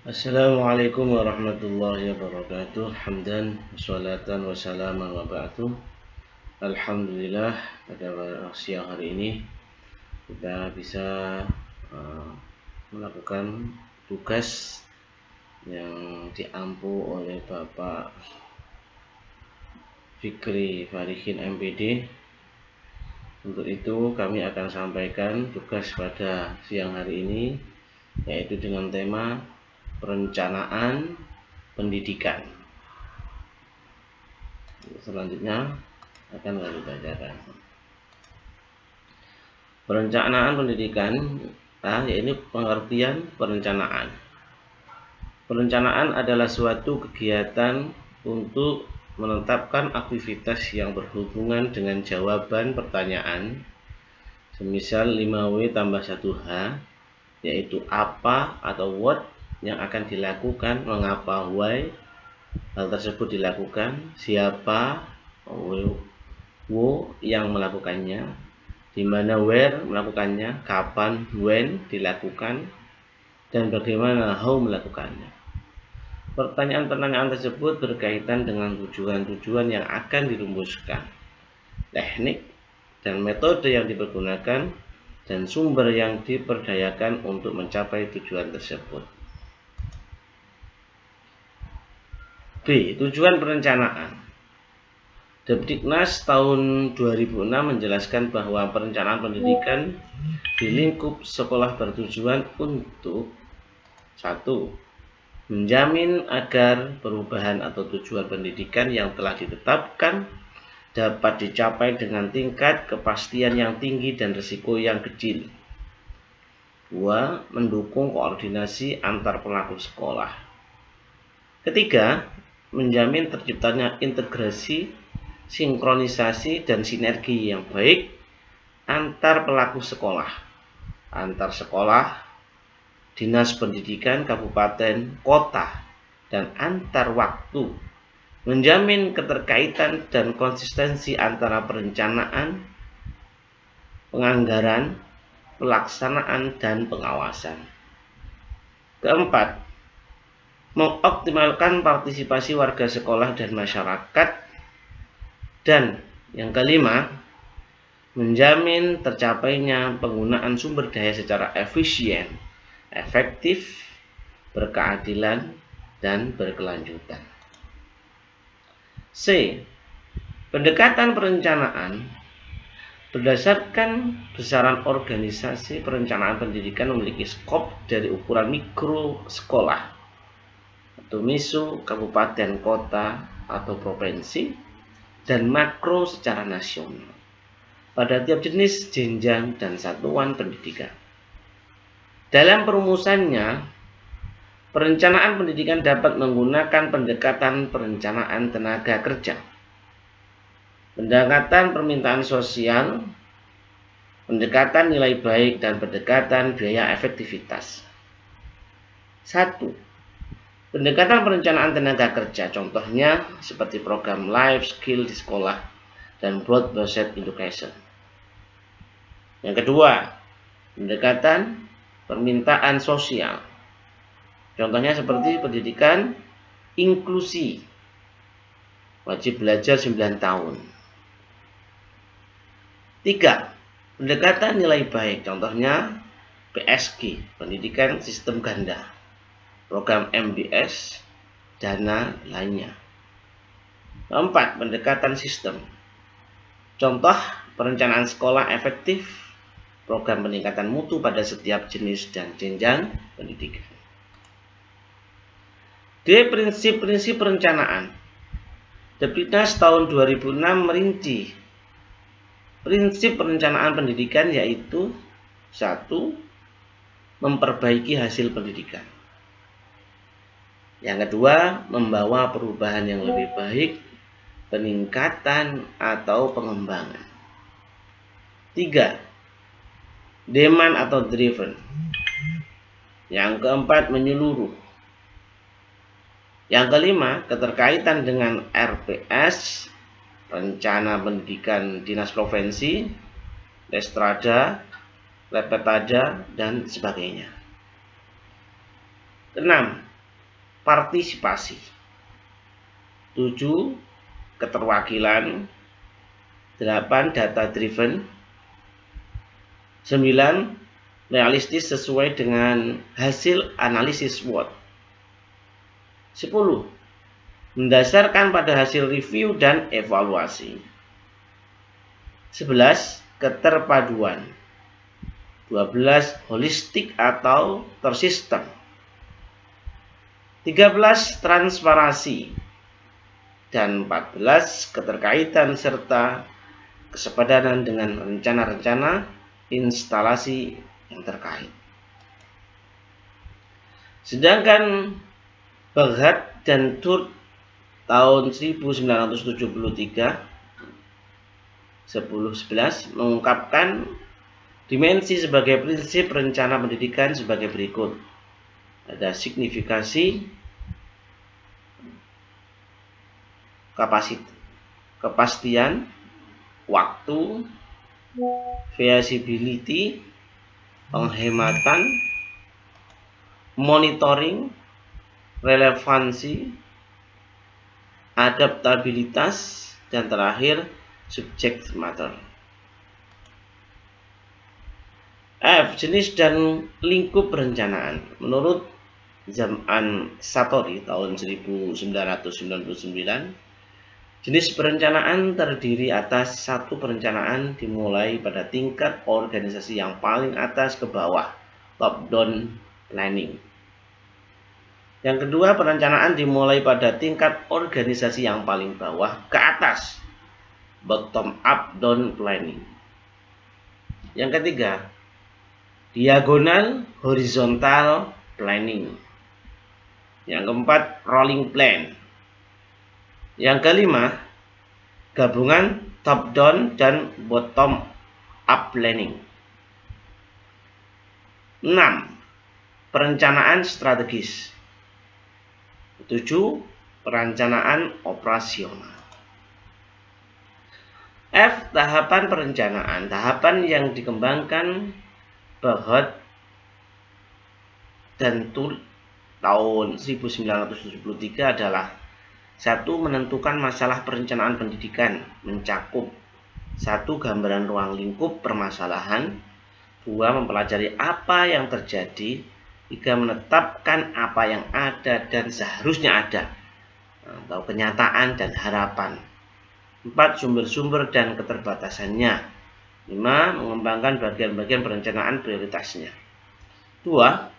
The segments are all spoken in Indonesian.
Assalamualaikum warahmatullahi wabarakatuh. Hamdan, wassalatan, wassalaman wa ba'du. Alhamdulillah, pada siang hari ini kita bisa melakukan tugas yang diampu oleh Bapak Fikri Farihin MPD. Untuk itu kami akan sampaikan tugas pada siang hari ini, yaitu dengan tema perencanaan pendidikan. Selanjutnya akan kami bacakan. Perencanaan pendidikan, yaitu pengertian perencanaan. Perencanaan adalah suatu kegiatan untuk menetapkan aktivitas yang berhubungan dengan jawaban pertanyaan, semisal 5W tambah 1H, yaitu apa atau what yang akan dilakukan, mengapa why hal tersebut dilakukan, siapa who yang melakukannya, di mana where melakukannya, kapan when dilakukan, dan bagaimana how melakukannya. Pertanyaan-pertanyaan tersebut berkaitan dengan tujuan-tujuan yang akan dirumuskan, teknik dan metode yang dipergunakan, dan sumber yang diperdayakan untuk mencapai tujuan tersebut. B. Tujuan perencanaan. Depdiknas tahun 2006 menjelaskan bahwa perencanaan pendidikan di lingkup sekolah bertujuan untuk 1. Menjamin agar perubahan atau tujuan pendidikan yang telah ditetapkan dapat dicapai dengan tingkat kepastian yang tinggi dan risiko yang kecil. 2. Mendukung koordinasi antar pelaku sekolah. Ketiga, menjamin terciptanya integrasi, sinkronisasi, dan sinergi yang baik antar pelaku sekolah, antar sekolah, dinas pendidikan kabupaten, kota, dan antar waktu. Menjamin keterkaitan dan konsistensi antara perencanaan, penganggaran, pelaksanaan, dan pengawasan. Keempat, mengoptimalkan partisipasi warga sekolah dan masyarakat. Dan yang kelima, menjamin tercapainya penggunaan sumber daya secara efisien, efektif, berkeadilan, dan berkelanjutan. C. Pendekatan perencanaan. Berdasarkan besaran organisasi perencanaan pendidikan memiliki skop dari ukuran mikro sekolah atau MISO, kabupaten, kota, atau provinsi, dan makro secara nasional pada tiap jenis, jenjang, dan satuan pendidikan. Dalam perumusannya, perencanaan pendidikan dapat menggunakan pendekatan perencanaan tenaga kerja, pendekatan permintaan sosial, pendekatan nilai baik, dan pendekatan biaya efektivitas. 1. Pendekatan perencanaan tenaga kerja, contohnya seperti program life skill di sekolah dan broad-based education. Yang kedua, pendekatan permintaan sosial, contohnya seperti pendidikan inklusi, wajib belajar 9 tahun. 3. Pendekatan nilai baik, contohnya PSG, pendidikan sistem ganda, program MBS, dana lainnya. 4. Pendekatan sistem, contoh perencanaan sekolah efektif, program peningkatan mutu pada setiap jenis dan jenjang pendidikan. D. Prinsip-prinsip perencanaan. Depdiknas tahun 2006 merinci prinsip perencanaan pendidikan, yaitu 1. Memperbaiki hasil pendidikan. Yang kedua, membawa perubahan yang lebih baik, peningkatan atau pengembangan. 3. Demand atau driven. Yang keempat, menyeluruh. Yang kelima, keterkaitan dengan RPS, rencana pendidikan dinas provinsi, Lestrada, Lepetada, dan sebagainya. 6. partisipasi. 7. Keterwakilan. 8. Data driven. 9. Realistis sesuai dengan hasil analisis SWOT. 10. Mendasarkan pada hasil review dan evaluasi. 11. Keterpaduan. 12. Holistik atau tersistem. 13. Transparansi. Dan 14. Keterkaitan serta kesepadanan dengan rencana-rencana instalasi yang terkait. Sedangkan Baghat dan Turk tahun 1973 10-11 mengungkapkan dimensi sebagai prinsip rencana pendidikan sebagai berikut. Ada signifikasi, kepastian, waktu, feasibility, penghematan, monitoring, relevansi, adaptabilitas, dan terakhir subject matter. F. Jenis dan lingkup perencanaan. Menurut Zaman Satori tahun 1999, jenis perencanaan terdiri atas satu perencanaan dimulai pada tingkat organisasi yang paling atas ke bawah, top-down planning. Yang kedua, perencanaan dimulai pada tingkat organisasi yang paling bawah ke atas, bottom-up down planning. Yang ketiga, diagonal horizontal planning. Yang keempat, rolling plan. Yang kelima, gabungan top down dan bottom up planning. 6. Perencanaan strategis. 7. Perencanaan operasional. F. Tahapan perencanaan. Tahapan yang dikembangkan Baghat dan Turk tahun 1973 adalah: 1. Menentukan masalah perencanaan pendidikan, mencakup 1. Gambaran ruang lingkup permasalahan. 2. Mempelajari apa yang terjadi. 3. Menetapkan apa yang ada dan seharusnya ada, atau kenyataan dan harapan. 4. Sumber-sumber dan keterbatasannya. 5. Mengembangkan bagian-bagian perencanaan prioritasnya. 2.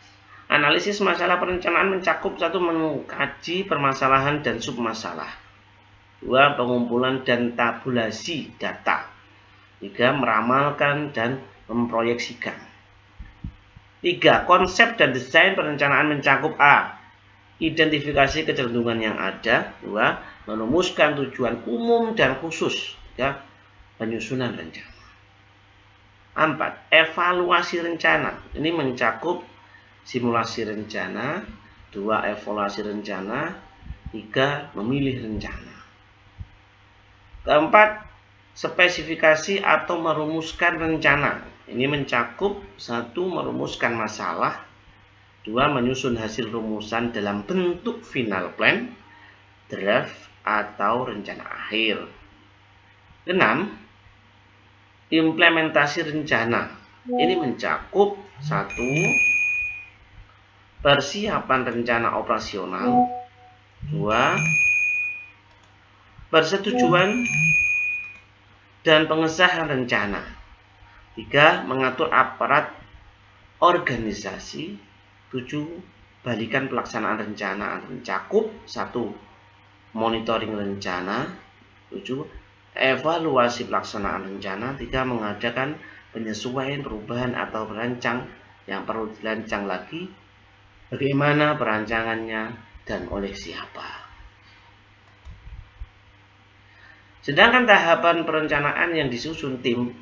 Analisis masalah perencanaan mencakup 1. Mengkaji permasalahan dan submasalah. 2. Pengumpulan dan tabulasi data. 3. Meramalkan dan memproyeksikan. 3. Konsep dan desain perencanaan mencakup A. Identifikasi kecenderungan yang ada. 2. Merumuskan tujuan umum dan khusus. 3. Penyusunan rencana. 4. Evaluasi rencana. Ini mencakup simulasi rencana. 2. Evaluasi rencana. 3. Memilih rencana. Keempat, spesifikasi atau merumuskan rencana. Ini mencakup 1. Merumuskan masalah. 2. Menyusun hasil rumusan dalam bentuk final plan, draft, atau rencana akhir. 6. Implementasi rencana. Ini mencakup 1. Persiapan rencana operasional. 2. Persetujuan dan pengesahan rencana. 3. Mengatur aparat organisasi. 7. Balikan pelaksanaan rencana mencakup 1. Monitoring rencana. 7. Evaluasi pelaksanaan rencana. 3. Mengadakan penyesuaian, perubahan atau merancang yang perlu dirancang lagi. Bagaimana perancangannya dan oleh siapa. Sedangkan tahapan perencanaan yang disusun tim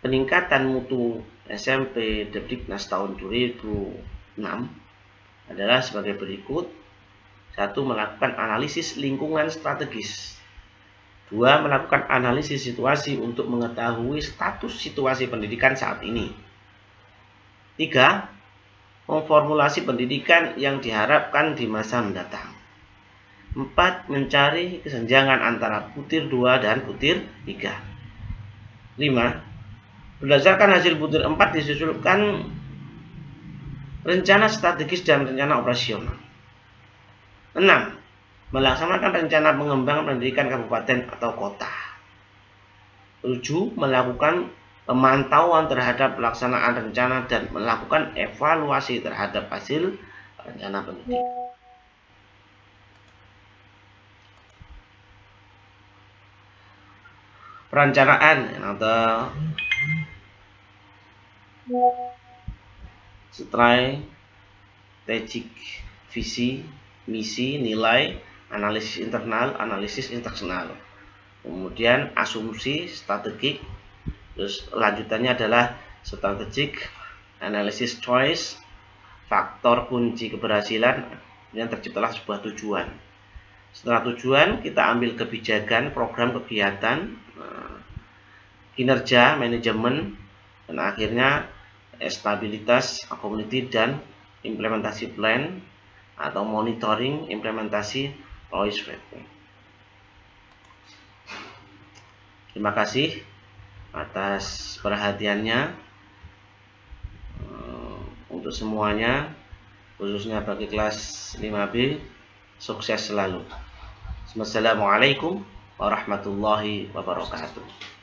peningkatan mutu SMP Depdiknas tahun 2006 adalah sebagai berikut. 1. Melakukan analisis lingkungan strategis. 2. Melakukan analisis situasi untuk mengetahui status situasi pendidikan saat ini. 3. memformulasi pendidikan yang diharapkan di masa mendatang. 4. Mencari kesenjangan antara butir 2 dan butir 3. 5. Berdasarkan hasil butir 4 disusulkan rencana strategis dan rencana operasional. 6. Melaksanakan rencana pengembangan pendidikan kabupaten atau kota. 7. Melakukan pemantauan terhadap pelaksanaan rencana dan melakukan evaluasi terhadap hasil rencana pendidikan. Perencanaan atau strategik, visi, misi, nilai, analisis internal, analisis eksternal. Kemudian asumsi strategik, terus lanjutannya adalah strategik, analisis choice, faktor kunci keberhasilan, yang terciptalah sebuah tujuan. Setelah tujuan, kita ambil kebijakan, program kegiatan, kinerja, manajemen, dan akhirnya stabilitas, community, dan implementasi plan atau monitoring implementasi policy mapping. Terima kasih atas perhatiannya untuk semuanya, khususnya bagi kelas 5B. Sukses selalu. Wassalamualaikum warahmatullahi wabarakatuh.